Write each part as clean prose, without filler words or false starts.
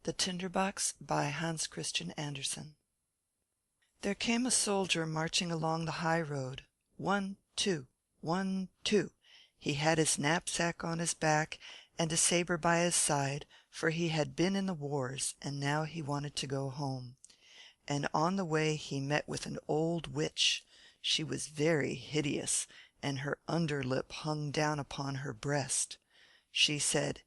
The Tinderbox by Hans Christian Andersen. There came a soldier marching along the high road. 1, 2, 1, 2. He had his knapsack on his back and a saber by his side, for he had been in the wars, and now he wanted to go home. And on the way he met with an old witch. She was very hideous, and her underlip hung down upon her breast. She said,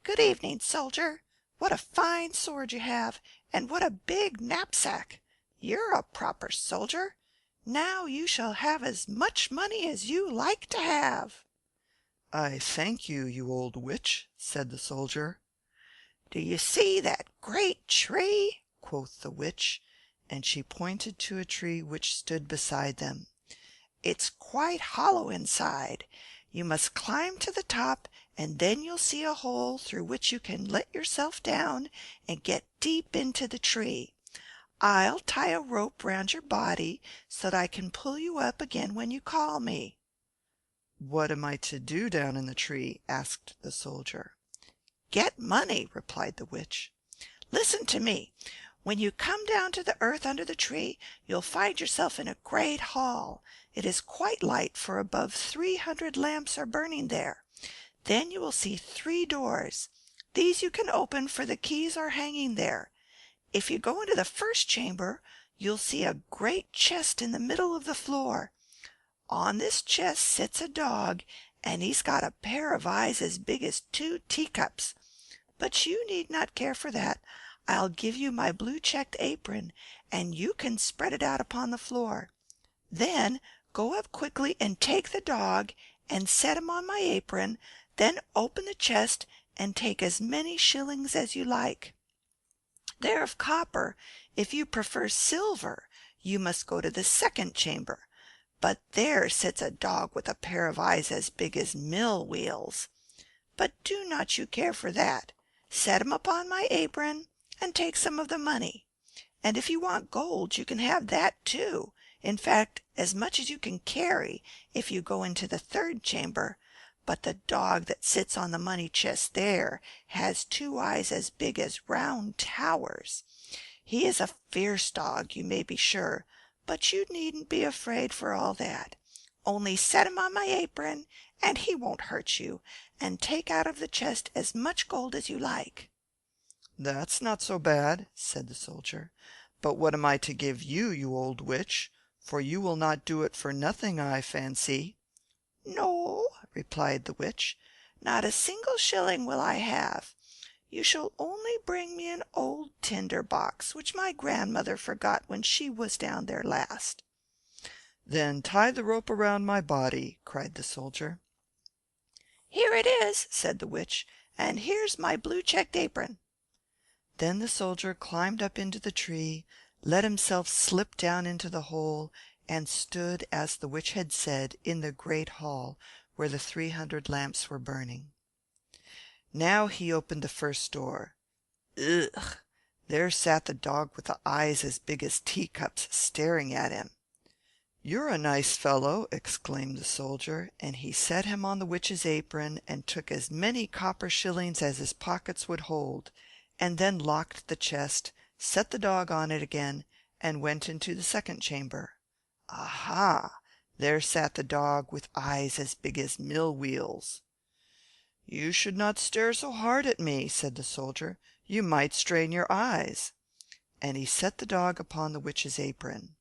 "Good evening, soldier. What a fine sword you have, and what a big knapsack! You're a proper soldier. Now you shall have as much money as you like to have." "I thank you, you old witch," said the soldier. "Do you see that great tree?" quoth the witch, and she pointed to a tree which stood beside them. "It's quite hollow inside. You must climb to the top, and then you'll see a hole through which you can let yourself down and get deep into the tree. I'll tie a rope round your body so that I can pull you up again when you call me." "What am I to do down in the tree?" asked the soldier. "Get money," replied the witch. "Listen to me. When you come down to the earth under the tree, you'll find yourself in a great hall. It is quite light, for above 300 lamps are burning there. Then you will see 3 doors. These you can open, for the keys are hanging there. If you go into the first chamber, you'll see a great chest in the middle of the floor. On this chest sits a dog, and he's got a pair of eyes as big as 2 teacups. But you need not care for that. I'll give you my blue checked apron, and you can spread it out upon the floor. Then go up quickly and take the dog and set him on my apron, then open the chest and take as many shillings as you like. They're of copper. If you prefer silver, you must go to the second chamber. But there sits a dog with a pair of eyes as big as mill wheels. But do not you care for that. Set him upon my apron and take some of the money. And if you want gold, you can have that too. In fact, as much as you can carry if you go into the third chamber. But the dog that sits on the money chest there has 2 eyes as big as round towers. He is a fierce dog, you may be sure, but you needn't be afraid for all that. Only set him on my apron, and he won't hurt you, and take out of the chest as much gold as you like." "That's not so bad," said the soldier. "But what am I to give you, you old witch? For you will not do it for nothing, I fancy." "No," replied the witch, "not a single shilling will I have. You shall only bring me an old tinder box, which my grandmother forgot when she was down there last." "Then tie the rope around my body," cried the soldier. "Here it is," said the witch, "and here's my blue checked apron." Then the soldier climbed up into the tree, let himself slip down into the hole, and stood, as the witch had said, in the great hall where the 300 lamps were burning. Now he opened the first door. Ugh! There sat the dog with the eyes as big as teacups, staring at him. "You're a nice fellow," exclaimed the soldier, and he set him on the witch's apron and took as many copper shillings as his pockets would hold, and then locked the chest, set the dog on it again, and went into the second chamber. Aha! There sat the dog with eyes as big as mill wheels. "You should not stare so hard at me," said the soldier. "You might strain your eyes." And he set the dog upon the witch's apron.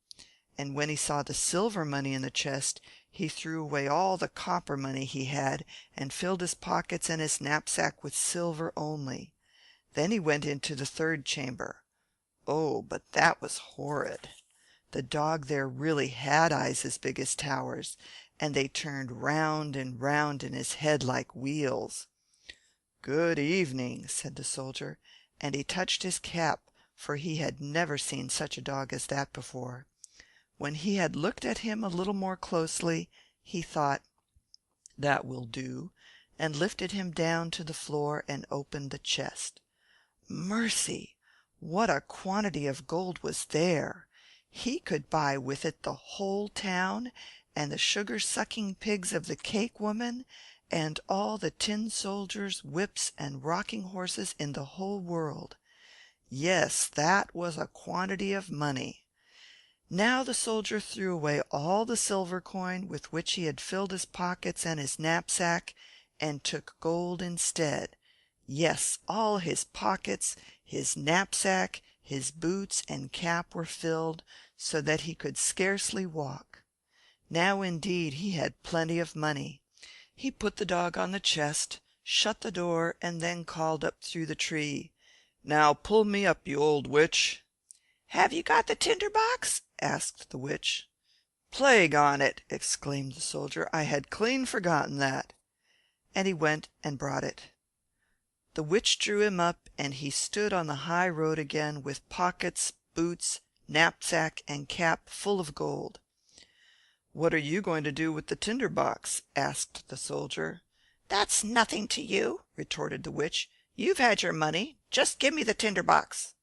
And when he saw the silver money in the chest, he threw away all the copper money he had, and filled his pockets and his knapsack with silver only. Then he went into the third chamber. Oh, but that was horrid! The dog there really had eyes as big as towers, and they turned round and round in his head like wheels. "Good evening," said the soldier, and he touched his cap, for he had never seen such a dog as that before. When he had looked at him a little more closely, he thought, "That will do," and lifted him down to the floor and opened the chest. Mercy! What a quantity of gold was there! He could buy with it the whole town, and the sugar-sucking pigs of the cake woman, and all the tin soldiers, whips, and rocking horses in the whole world. Yes, that was a quantity of money. Now the soldier threw away all the silver coin with which he had filled his pockets and his knapsack, and took gold instead. Yes, all his pockets, his knapsack, his boots and cap were filled, so that he could scarcely walk. Now indeed he had plenty of money. He put the dog on the chest, shut the door, and then called up through the tree, "Now pull me up, you old witch." "Have you got the tinderbox?" asked the witch. "Plague on it!" exclaimed the soldier. "I had clean forgotten that." And he went and brought it. The witch drew him up, and he stood on the high road again, with pockets, boots, knapsack, and cap full of gold. "What are you going to do with the tinderbox?" asked the soldier. "That's nothing to you," retorted the witch. "You've had your money. Just give me the tinderbox."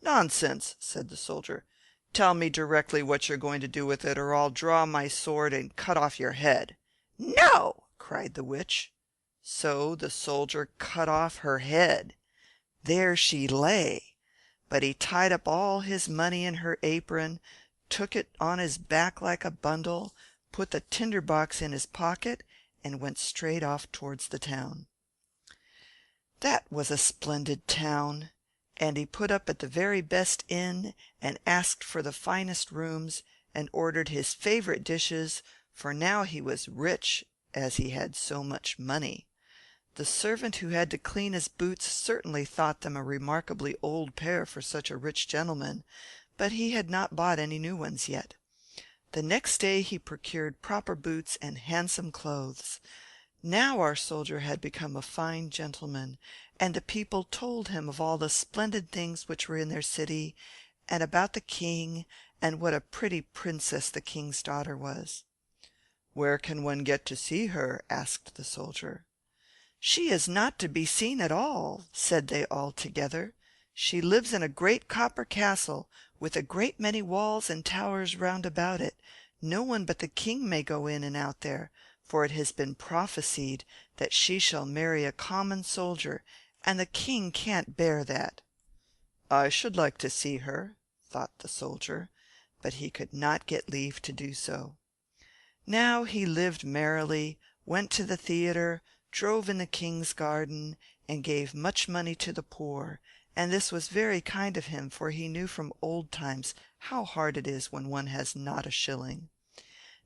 "Nonsense," said the soldier. "Tell me directly what you're going to do with it, or I'll draw my sword and cut off your head." "No!" cried the witch. So the soldier cut off her head. There she lay. But he tied up all his money in her apron, took it on his back like a bundle, put the tinderbox in his pocket, and went straight off towards the town. That was a splendid town, and he put up at the very best inn, and asked for the finest rooms, and ordered his favorite dishes, for now he was rich, as he had so much money. The servant who had to clean his boots certainly thought them a remarkably old pair for such a rich gentleman, but he had not bought any new ones yet. The next day he procured proper boots and handsome clothes. Now our soldier had become a fine gentleman, and the people told him of all the splendid things which were in their city, and about the king, and what a pretty princess the king's daughter was. "Where can one get to see her?" asked the soldier. "She is not to be seen at all," said they all together. "She lives in a great copper castle, with a great many walls and towers round about it. No one but the king may go in and out there, for it has been prophesied that she shall marry a common soldier, and the king can't bear that." "I should like to see her," thought the soldier, but he could not get leave to do so. Now he lived merrily, went to the theatre, drove in the king's garden, and gave much money to the poor, and this was very kind of him, for he knew from old times how hard it is when one has not a shilling.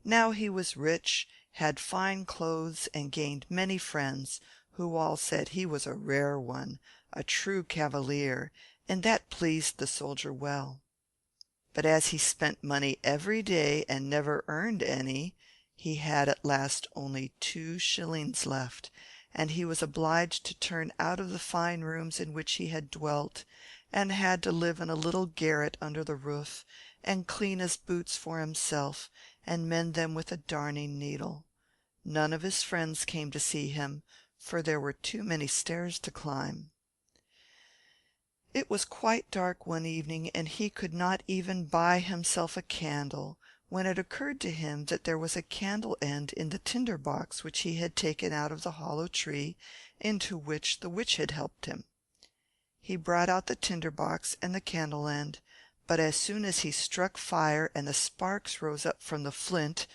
Now he was rich, had fine clothes, and gained many friends, who all said he was a rare one, a true cavalier, and that pleased the soldier well. But as he spent money every day and never earned any, he had at last only 2 shillings left, and he was obliged to turn out of the fine rooms in which he had dwelt, and had to live in a little garret under the roof, and clean his boots for himself, and mend them with a darning needle. None of his friends came to see him, for there were too many stairs to climb. It was quite dark one evening, and he could not even buy himself a candle, when it occurred to him that there was a candle end in the tinder box which he had taken out of the hollow tree, into which the witch had helped him. He brought out the tinder box and the candle end, but as soon as he struck fire and the sparks rose up from the flint,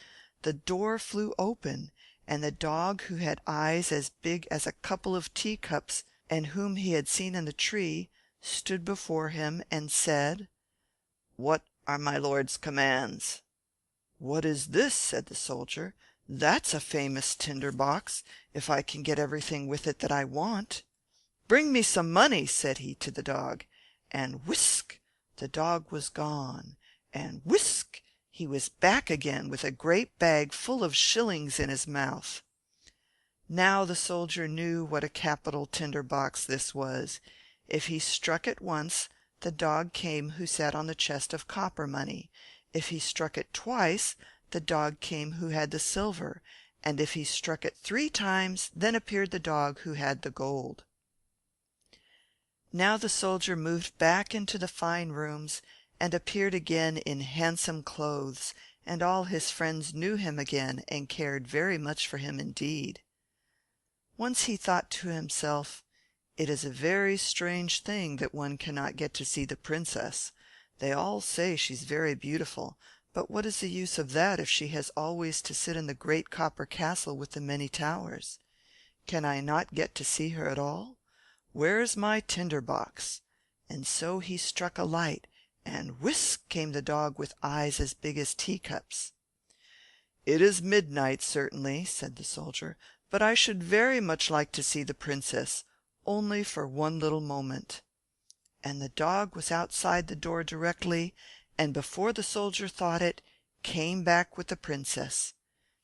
the door flew open, and the dog, who had eyes as big as a couple of teacups, and whom he had seen in the tree, stood before him and said, "What are my lord's commands?" "What is this?" said the soldier. "That's a famous tinder box, if I can get everything with it that I want." "Bring me some money," said he to the dog, and whisk, the dog was gone, and whisk, he was back again with a great bag full of shillings in his mouth. Now the soldier knew what a capital tinder box this was. If he struck it once, the dog came who sat on the chest of copper money. If he struck it twice, the dog came who had the silver, and if he struck it 3 times, then appeared the dog who had the gold. Now the soldier moved back into the fine rooms, and appeared again in handsome clothes, and all his friends knew him again, and cared very much for him indeed. Once he thought to himself, "It is a very strange thing that one cannot get to see the princess. They all say she's very beautiful, but what is the use of that if she has always to sit in the great copper castle with the many towers? Can I not get to see her at all? Where's my tinder box?" And so he struck a light, and whisk came the dog with eyes as big as teacups. "It is midnight, certainly," said the soldier, "but I should very much like to see the princess, only for one little moment." And the dog was outside the door directly, and before the soldier thought it, came back with the princess.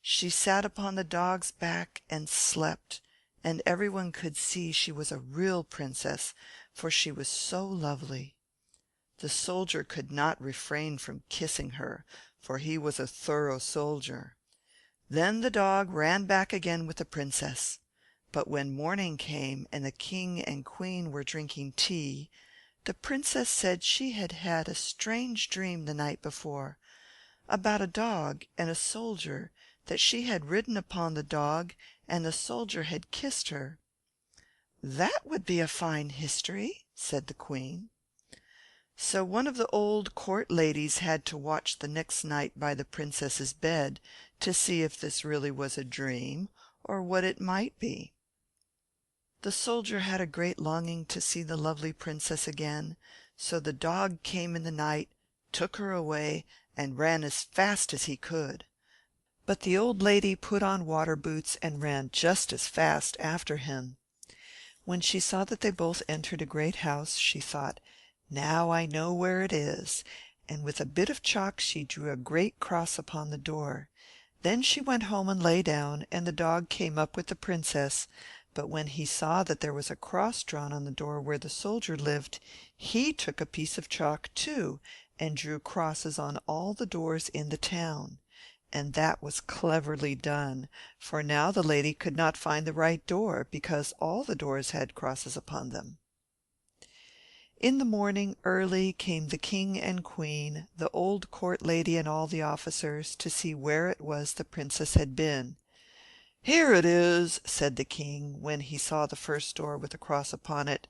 She sat upon the dog's back and slept, and everyone could see she was a real princess, for she was so lovely. The soldier could not refrain from kissing her, for he was a thorough soldier. Then the dog ran back again with the princess. But when morning came and the king and queen were drinking tea, the princess said she had had a strange dream the night before, about a dog and a soldier, that she had ridden upon the dog, and the soldier had kissed her. "That would be a fine history," said the queen. So one of the old court ladies had to watch the next night by the princess's bed, to see if this really was a dream, or what it might be. The soldier had a great longing to see the lovely princess again, so the dog came in the night, took her away, and ran as fast as he could. But the old lady put on water boots and ran just as fast after him. When she saw that they both entered a great house, she thought, "Now I know where it is," and with a bit of chalk she drew a great cross upon the door. Then she went home and lay down, and the dog came up with the princess, but when he saw that there was a cross drawn on the door where the soldier lived, he took a piece of chalk too, and drew crosses on all the doors in the town. And that was cleverly done, for now the lady could not find the right door, because all the doors had crosses upon them. In the morning early came the king and queen, the old court lady and all the officers, to see where it was the princess had been. "Here it is," said the king, when he saw the first door with a cross upon it.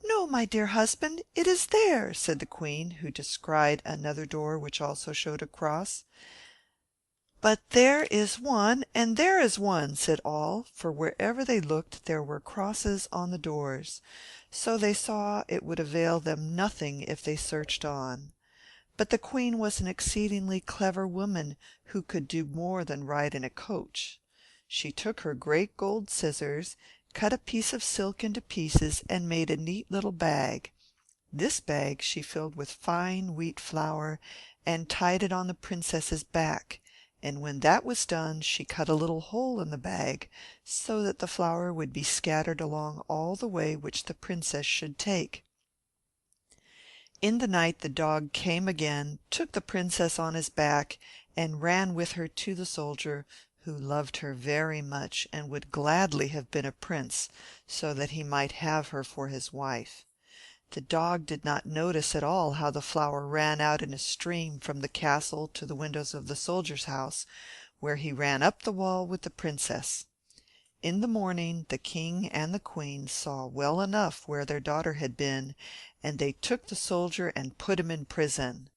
"No, my dear husband, it is there," said the queen, who descried another door which also showed a cross. "But there is one, and there is one," said all, for wherever they looked there were crosses on the doors. So they saw it would avail them nothing if they searched on. But the queen was an exceedingly clever woman, who could do more than ride in a coach. She took her great gold scissors, cut a piece of silk into pieces, and made a neat little bag. This bag she filled with fine wheat flour, and tied it on the princess's back, and when that was done she cut a little hole in the bag, so that the flour would be scattered along all the way which the princess should take. In the night the dog came again, took the princess on his back, and ran with her to the soldier, who loved her very much, and would gladly have been a prince, so that he might have her for his wife. The dog did not notice at all how the flour ran out in a stream from the castle to the windows of the soldier's house, where he ran up the wall with the princess. In the morning the king and the queen saw well enough where their daughter had been, and they took the soldier and put him in prison.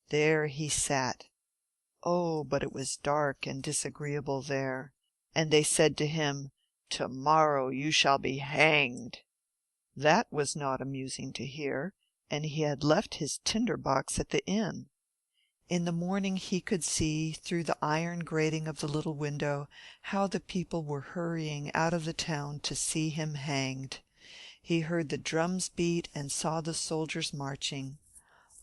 There he sat. Oh, but it was dark and disagreeable there, and they said to him, "Tomorrow you shall be hanged." That was not amusing to hear, and he had left his tinder box at the inn. In the morning he could see, through the iron grating of the little window, how the people were hurrying out of the town to see him hanged. He heard the drums beat and saw the soldiers marching.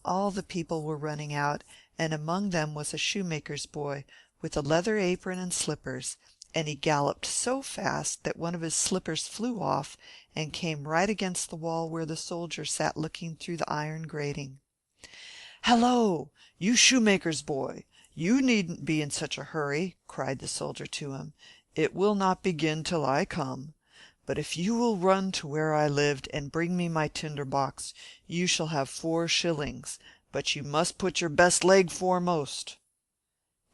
All the people were running out, and among them was a shoemaker's boy, with a leather apron and slippers, and he galloped so fast that one of his slippers flew off and came right against the wall where the soldier sat looking through the iron grating. "Hallo, you shoemaker's boy, you needn't be in such a hurry," cried the soldier to him. "It will not begin till I come. But if you will run to where I lived and bring me my tinder box, you shall have 4 shillings, but you must put your best leg foremost."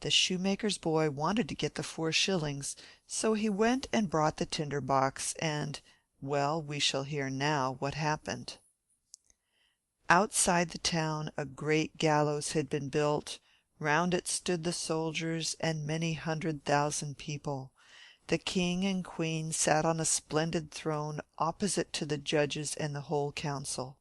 The shoemaker's boy wanted to get the 4 shillings, so he went and brought the tinder box, and Well, we shall hear now what happened. Outside the town a great gallows had been built. Round it stood the soldiers and many 100,000 people. The king and queen sat on a splendid throne opposite to the judges and the whole council.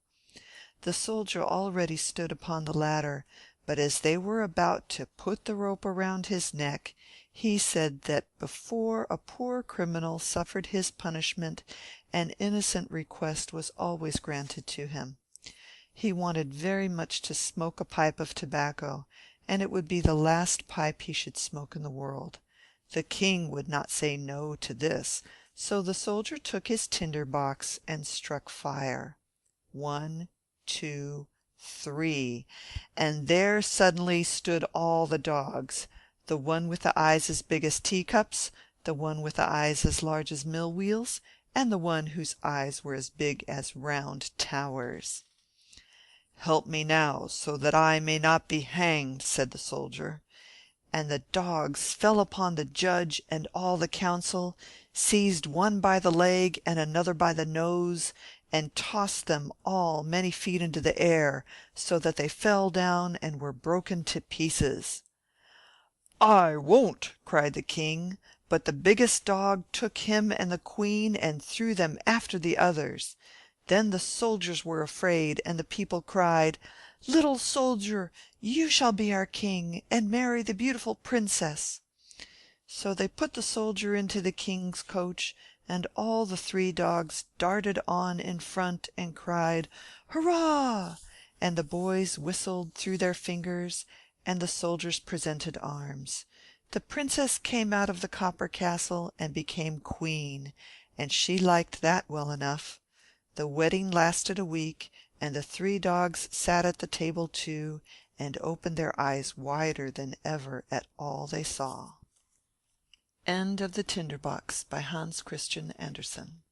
The soldier already stood upon the ladder, but as they were about to put the rope around his neck, he said that before a poor criminal suffered his punishment, an innocent request was always granted to him. He wanted very much to smoke a pipe of tobacco, and it would be the last pipe he should smoke in the world. The king would not say no to this, so the soldier took his tinderbox and struck fire. 1, 2, 3, and there suddenly stood all the dogs, the one with the eyes as big as teacups, the one with the eyes as large as mill wheels, and the one whose eyes were as big as round towers. "Help me now, so that I may not be hanged," said the soldier. And the dogs fell upon the judge and all the council, seized one by the leg and another by the nose, and tossed them all many feet into the air, so that they fell down and were broken to pieces. "I won't," cried the king, but the biggest dog took him and the queen and threw them after the others. Then the soldiers were afraid, and the people cried, "Little soldier, you shall be our king, and marry the beautiful princess." So they put the soldier into the king's coach, and all the 3 dogs darted on in front and cried, "Hurrah!" And the boys whistled through their fingers, and the soldiers presented arms. The princess came out of the copper castle and became queen, and she liked that well enough. The wedding lasted a week, and the 3 dogs sat at the table too, and opened their eyes wider than ever at all they saw. End of the Tinderbox by Hans Christian Andersen.